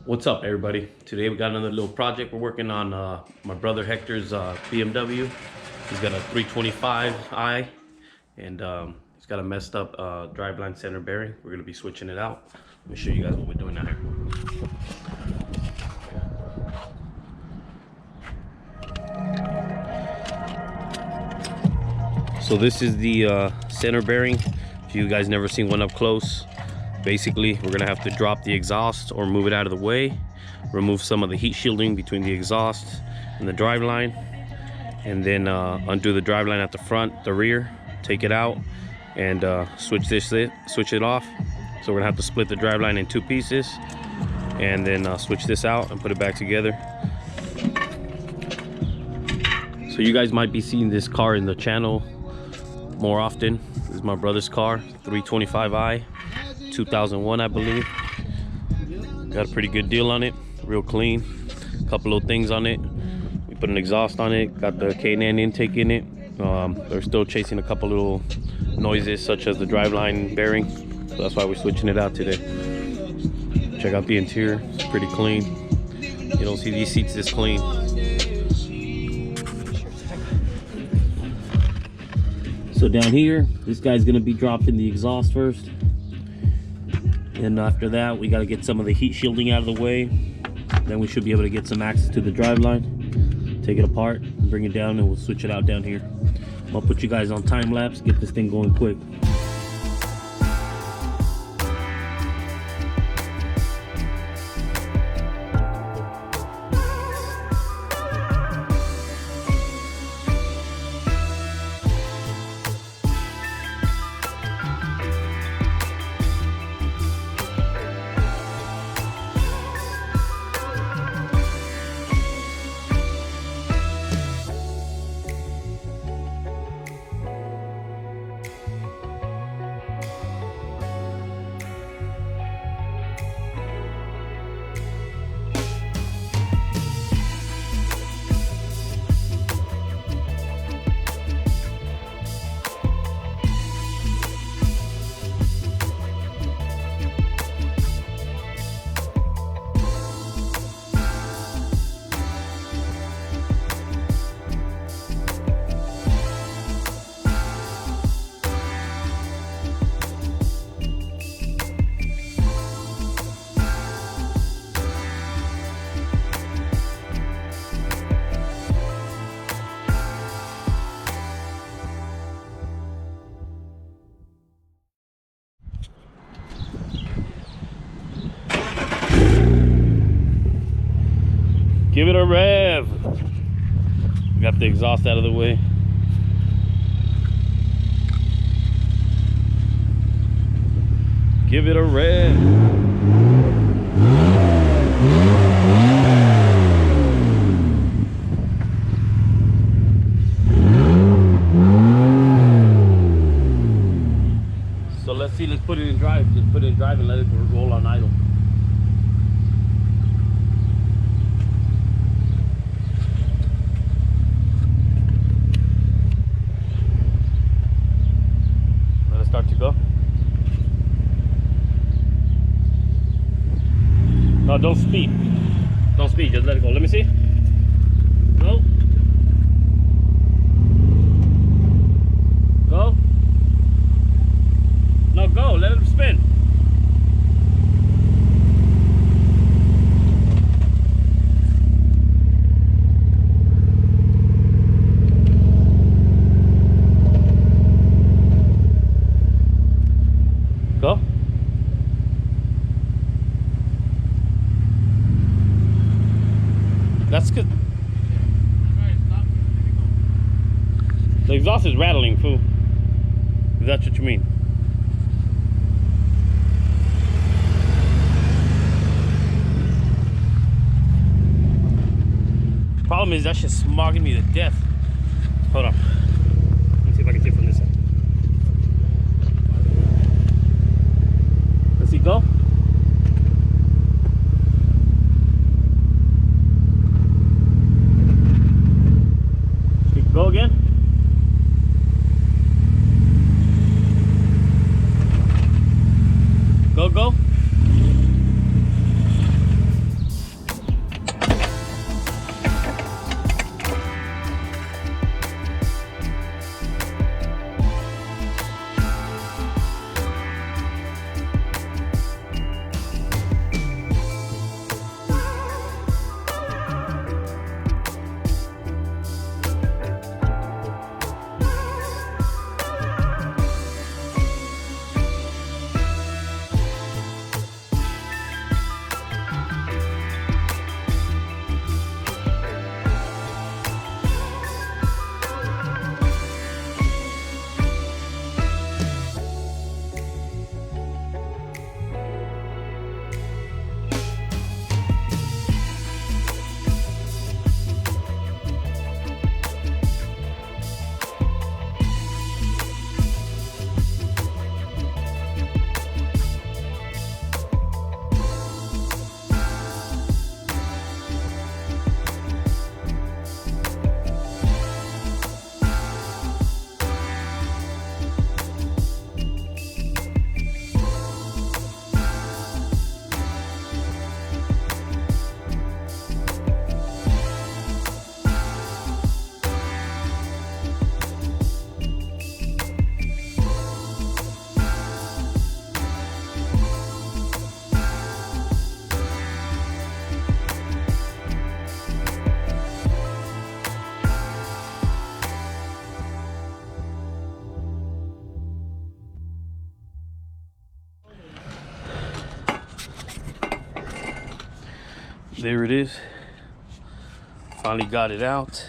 What's up, everybody? Today we got another little project we're working on. My brother Hector's BMW. He's got a 325i, and he's got a messed up driveline center bearing. We're gonna be switching it out. Let me show you guys what we're doing out here. So this is the center bearing. If you guys never seen one up close, basically we're gonna have to drop the exhaust or move it out of the way, remove some of the heat shielding between the exhaust and the driveline, and then undo the driveline at the front, the rear, take it out, and switch it off. So we're gonna have to split the driveline in two pieces, and then switch this out and put it back together. So you guys might be seeing this car in the channel more often. This is my brother's car, 325i, 2001, I believe. Got a pretty good deal on it, real clean. A couple little things on it. We put an exhaust on it, got the K&N intake in it. They're still chasing a couple little noises, such as the driveline bearing. So that's why we're switching it out today. Check out the interior, it's pretty clean. You don't see these seats this clean. So down here, this guy's gonna be dropping the exhaust first. And after that, we gotta get some of the heat shielding out of the way. Then we should be able to get some access to the driveline. Take it apart, bring it down, and we'll switch it out down here. I'll put you guys on time lapse, get this thing going quick. Give it a rev. Got the exhaust out of the way. Give it a rev. So let's see, let's put it in drive. Just put it in drive and let it roll on idle. Start to go. No, don't speed. Don't speed, just let it go. Let me see. Go. Go. No, go. Let it spin. Go. That's good. The exhaust is rattling, fool. If that's what you mean. Problem is that shit's smogging me to death. Hold on. Let me see if I can see it from this side. Go. Go again. Go, go. There it is. Finally got it out.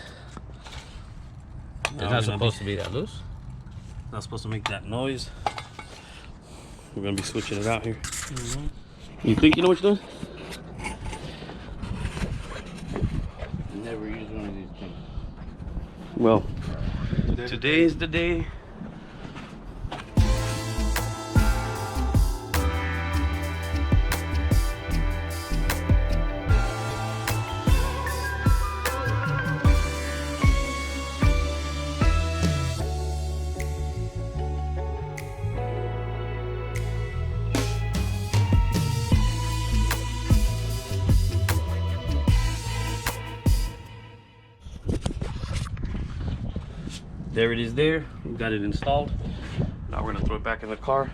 It's not supposed to be that loose. Not supposed to make that noise. We're gonna be switching it out here. You think you know what you're doing? Never use one of these things. Well, today is the day. There it is there. We got it installed. Now we're gonna throw it back in the car.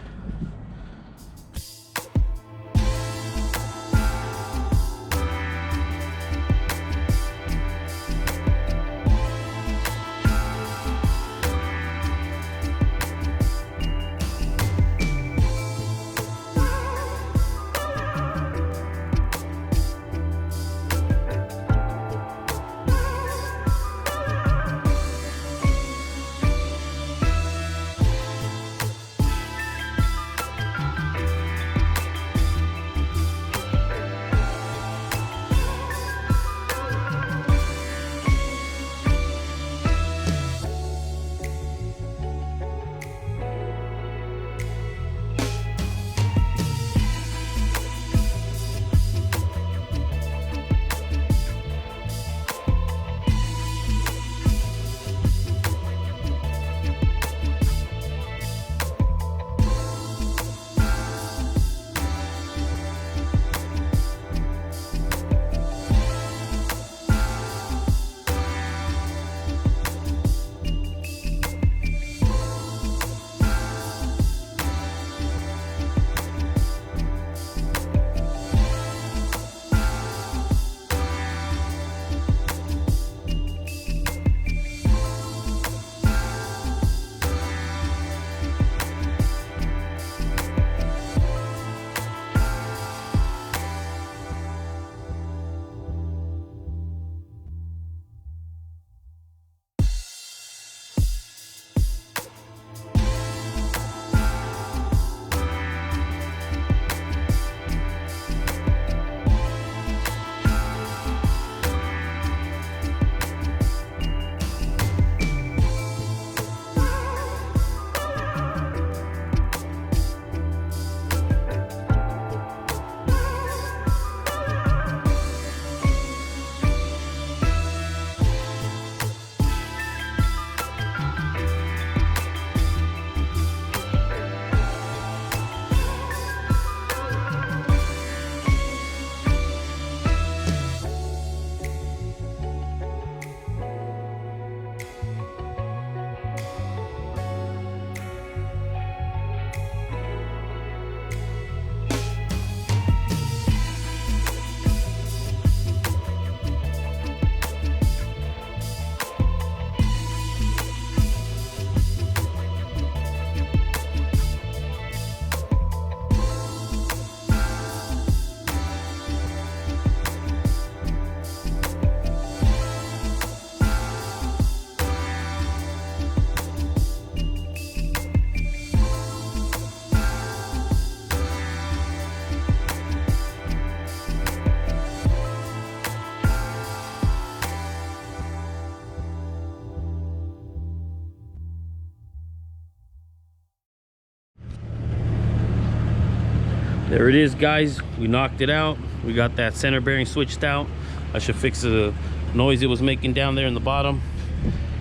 There it is, guys. We knocked it out. We got that center bearing switched out. I should fix the noise it was making down there in the bottom.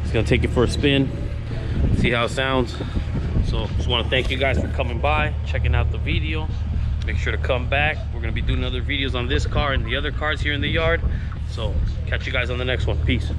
It's gonna take it for a spin, see how it sounds. So just want to thank you guys for coming by, checking out the video. Make sure to come back. We're gonna be doing other videos on this car and the other cars here in the yard. So catch you guys on the next one. Peace.